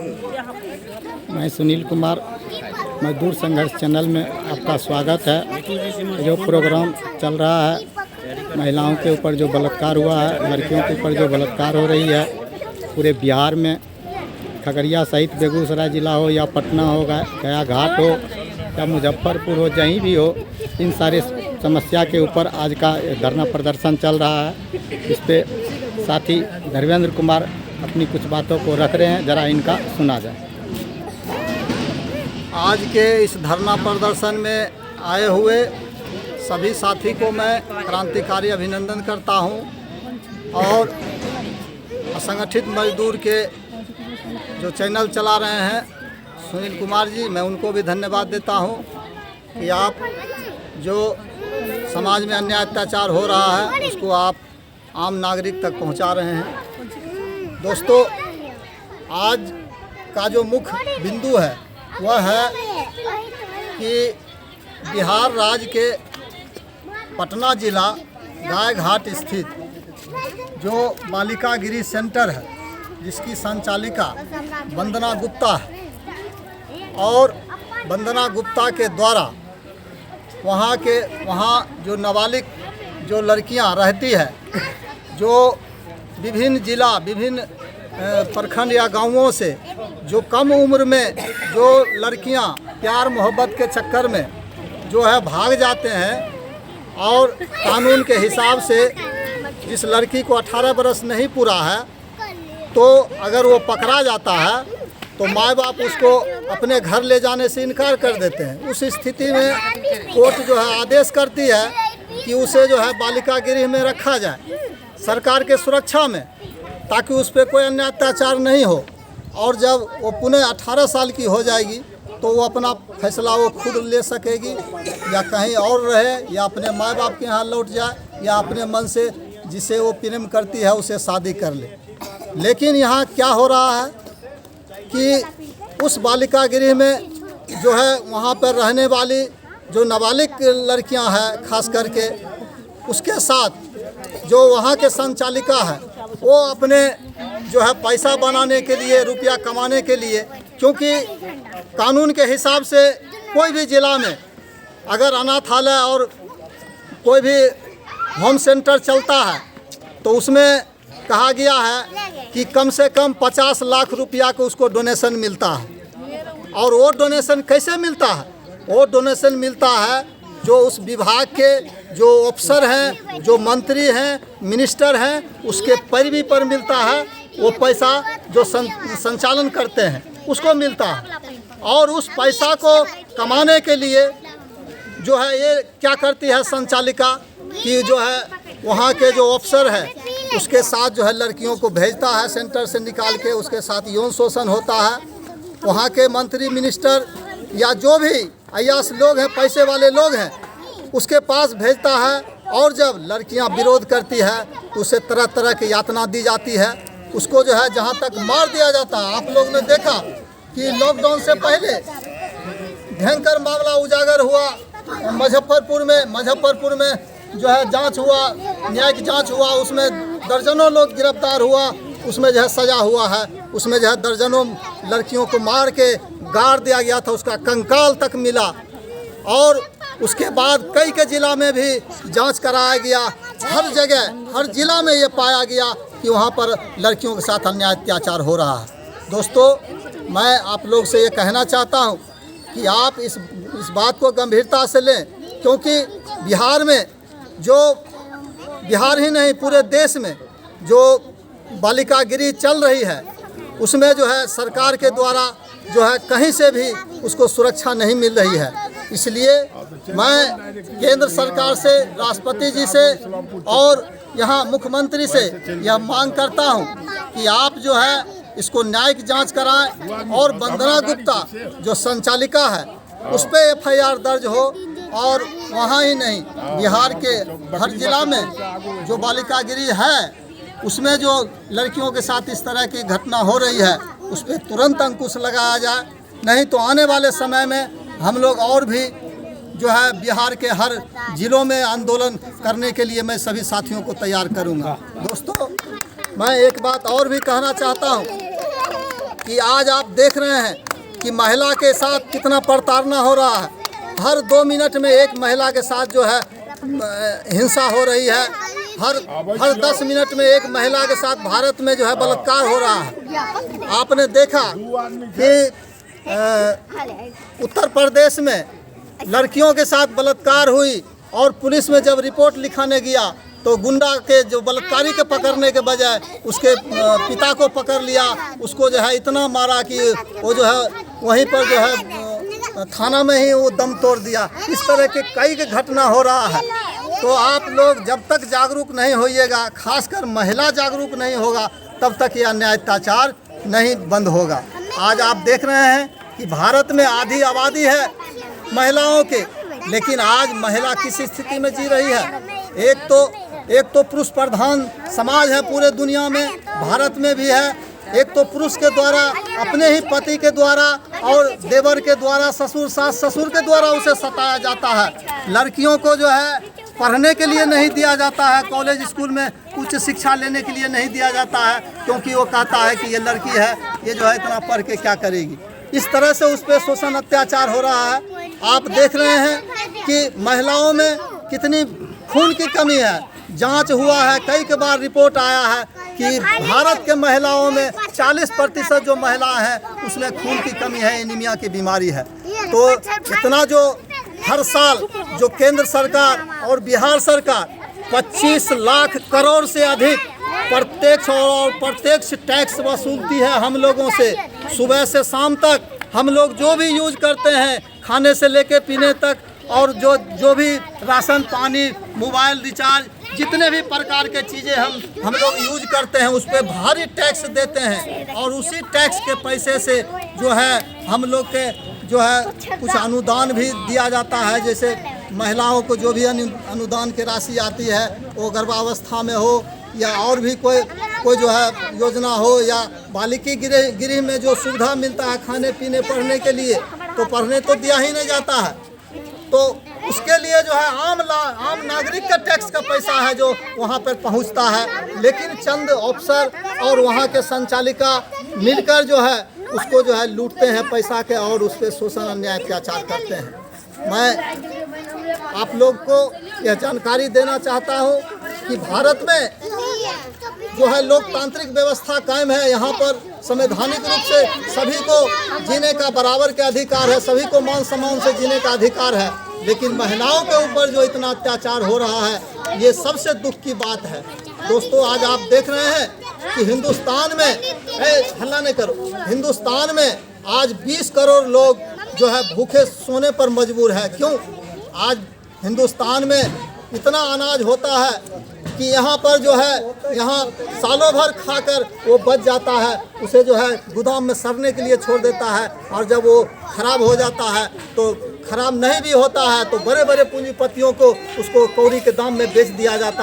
मैं सुनील कुमार, मजदूर संघर्ष चैनल में आपका स्वागत है। जो प्रोग्राम चल रहा है, महिलाओं के ऊपर जो बलात्कार हुआ है, लड़कियों के ऊपर जो बलात्कार हो रही है पूरे बिहार में, खगड़िया सहित बेगूसराय जिला हो या पटना हो, गया घाट हो या मुजफ्फरपुर हो, जहीं भी हो, इन सारे समस्या के ऊपर आज का धरना प्रदर्शन चल रहा है। इस पे साथी धर्मेंद्र कुमार अपनी कुछ बातों को रख रहे हैं, जरा इनका सुना जाए। आज के इस धरना प्रदर्शन में आए हुए सभी साथी को मैं क्रांतिकारी अभिनंदन करता हूं और असंगठित मजदूर के जो चैनल चला रहे हैं सुनील कुमार जी, मैं उनको भी धन्यवाद देता हूं कि आप जो समाज में अन्याय अत्याचार हो रहा है उसको आप आम नागरिक तक पहुंचा रहे हैं। दोस्तों, आज का जो मुख्य बिंदु है वह है कि बिहार राज्य के पटना जिला गाय घाट स्थित जो बालिका गिरी सेंटर है, जिसकी संचालिका वंदना गुप्ता है, और वंदना गुप्ता के द्वारा वहाँ जो नाबालिग जो लड़कियां रहती है, जो विभिन्न जिला विभिन्न प्रखंड या गांवों से जो कम उम्र में जो लड़कियां प्यार मोहब्बत के चक्कर में जो है भाग जाते हैं, और कानून के हिसाब से जिस लड़की को 18 वर्ष नहीं पूरा है तो अगर वो पकड़ा जाता है तो माँ बाप उसको अपने घर ले जाने से इनकार कर देते हैं। उस स्थिति में कोर्ट जो है आदेश करती है कि उसे जो है बालिका गृह में रखा जाए सरकार के सुरक्षा में, ताकि उस पर कोई अन्य अत्याचार नहीं हो। और जब वो पुनः 18 साल की हो जाएगी तो वो अपना फैसला वो खुद ले सकेगी, या कहीं और रहे या अपने माँ बाप के यहाँ लौट जाए, या अपने मन से जिसे वो प्रेम करती है उसे शादी कर ले। लेकिन यहाँ क्या हो रहा है कि उस बालिका गृह में जो है वहाँ पर रहने वाली जो नाबालिग लड़कियाँ हैं खास करके, उसके साथ जो वहाँ के संचालिका है वो अपने जो है पैसा बनाने के लिए, रुपया कमाने के लिए, क्योंकि कानून के हिसाब से कोई भी ज़िला में अगर अनाथालय और कोई भी होम सेंटर चलता है तो उसमें कहा गया है कि कम से कम 50 लाख रुपया को उसको डोनेशन मिलता है। और वो डोनेशन कैसे मिलता है? वो डोनेशन मिलता है जो उस विभाग के जो अफसर हैं, जो मंत्री हैं, मिनिस्टर हैं, उसके पैरवी पर मिलता है। वो पैसा जो संचालन करते हैं उसको मिलता है। और उस पैसा को कमाने के लिए जो है ये क्या करती है संचालिका कि जो है वहाँ के जो अफसर है उसके साथ जो है लड़कियों को भेजता है सेंटर से निकाल के, उसके साथ यौन शोषण होता है। वहाँ के मंत्री मिनिस्टर या जो भी अय्यास लोग हैं, पैसे वाले लोग हैं, उसके पास भेजता है। और जब लड़कियां विरोध करती है तो उसे तरह तरह की यातना दी जाती है। उसको जो है जहां तक मार दिया जाता है। आप लोग ने देखा कि लॉकडाउन से पहले भयंकर मामला उजागर हुआ मुजफ्फरपुर में जो है जांच हुआ, न्यायिक जांच हुआ, उसमें दर्जनों लोग गिरफ्तार हुआ, उसमें जो है सजा हुआ है। उसमें जो है दर्जनों लड़कियों को मार के गाड़ दिया गया था, उसका कंकाल तक मिला। और उसके बाद कई के ज़िला में भी जांच कराया गया। हर जगह हर ज़िला में ये पाया गया कि वहाँ पर लड़कियों के साथ अन्याय अत्याचार हो रहा है। दोस्तों, मैं आप लोग से ये कहना चाहता हूँ कि आप इस बात को गंभीरता से लें, क्योंकि बिहार में जो बिहार ही नहीं पूरे देश में जो बालिका गृह चल रही है उसमें जो है सरकार के द्वारा जो है कहीं से भी उसको सुरक्षा नहीं मिल रही है। इसलिए मैं केंद्र सरकार से, राष्ट्रपति जी से और यहाँ मुख्यमंत्री से यह मांग करता हूँ कि आप जो है इसको न्यायिक जांच कराएं और वंदना गुप्ता जो संचालिका है उस पर FIR दर्ज हो। और वहाँ ही नहीं, बिहार के हर जिला में जो बालिका गृह है उसमें जो लड़कियों के साथ इस तरह की घटना हो रही है उस पर तुरंत अंकुश लगाया जाए। नहीं तो आने वाले समय में हम लोग और भी जो है बिहार के हर जिलों में आंदोलन करने के लिए मैं सभी साथियों को तैयार करूंगा। दोस्तों, मैं एक बात और भी कहना चाहता हूं कि आज आप देख रहे हैं कि महिला के साथ कितना प्रताड़ना हो रहा है। हर 2 मिनट में एक महिला के साथ जो है हिंसा हो रही है। हर 10 मिनट में एक महिला के साथ भारत में जो है बलात्कार हो रहा है। आपने देखा कि उत्तर प्रदेश में लड़कियों के साथ बलात्कार हुई और पुलिस में जब रिपोर्ट लिखाने गया तो गुंडा के जो बलात्कारी के पकड़ने के बजाय उसके पिता को पकड़ लिया, उसको जो है इतना मारा कि वो जो है वहीं पर जो है थाना में ही वो दम तोड़ दिया। इस तरह के कई के घटना हो रहा है। तो आप लोग जब तक जागरूक नहीं होइएगा, खासकर महिला जागरूक नहीं होगा, तब तक यह अन्याय अत्याचार नहीं बंद होगा। आज आप देख रहे हैं कि भारत में आधी आबादी है महिलाओं के, लेकिन आज महिला किस स्थिति में जी रही है। एक तो पुरुष प्रधान समाज है पूरे दुनिया में, भारत में भी है। एक तो पुरुष के द्वारा अपने ही पति के द्वारा और देवर के द्वारा, ससुर सास ससुर के द्वारा उसे सताया जाता है। लड़कियों को जो है पढ़ने के लिए नहीं दिया जाता है, कॉलेज स्कूल में उच्च शिक्षा लेने के लिए नहीं दिया जाता है, क्योंकि वो कहता है कि ये लड़की है, ये जो है इतना पढ़ के क्या करेगी। इस तरह से उस पर शोषण अत्याचार हो रहा है। आप देख रहे हैं कि महिलाओं में कितनी खून की कमी है। जांच हुआ है, कई के बार रिपोर्ट आया है कि भारत के महिलाओं में 40% जो महिला हैं उसमें खून की कमी है, एनीमिया की बीमारी है। तो इतना जो हर साल जो केंद्र सरकार और बिहार सरकार 25 लाख करोड़ से अधिक प्रत्यक्ष और प्रत्यक्ष टैक्स वसूलती है हम लोगों से। सुबह से शाम तक हम लोग जो भी यूज करते हैं, खाने से लेके पीने तक, और जो भी राशन पानी मोबाइल रिचार्ज जितने भी प्रकार के चीज़ें हम लोग यूज करते हैं उस पर भारी टैक्स देते हैं। और उसी टैक्स के पैसे से जो है हम लोग के जो है कुछ अनुदान भी दिया जाता है। जैसे महिलाओं को जो भी अनुदान की राशि आती है, वो गर्भावस्था में हो या और भी कोई जो है योजना हो, या बालिकी गृह में जो सुविधा मिलता है खाने पीने पढ़ने के लिए, तो पढ़ने तो दिया ही नहीं जाता है। तो उसके लिए जो है आम नागरिक का टैक्स का पैसा है जो वहाँ पर पहुँचता है, लेकिन चंद अफसर और वहाँ के संचालिका मिलकर जो है उसको जो है लूटते हैं पैसा के और उस पर शोषण अन्याय अत्याचार करते हैं। मैं आप लोग को यह जानकारी देना चाहता हूँ कि भारत में जो है लोकतांत्रिक व्यवस्था कायम है। यहाँ पर संवैधानिक रूप से सभी को जीने का बराबर के अधिकार है, सभी को मान सम्मान से जीने का अधिकार है। लेकिन महिलाओं के ऊपर जो इतना अत्याचार हो रहा है, ये सबसे दुख की बात है। दोस्तों, आज आप देख रहे हैं कि हिंदुस्तान में, हल्ला नहीं करो, हिंदुस्तान में आज 20 करोड़ लोग जो है भूखे सोने पर मजबूर है। क्यों? आज हिंदुस्तान में इतना अनाज होता है कि यहाँ पर जो है यहाँ सालों भर खाकर वो बच जाता है, उसे जो है गोदाम में सड़ने के लिए छोड़ देता है, और जब वो खराब हो जाता है तो खराब नहीं भी होता है तो बड़े बड़े पूंजीपतियों को उसको कौड़ी के दाम में बेच दिया जाता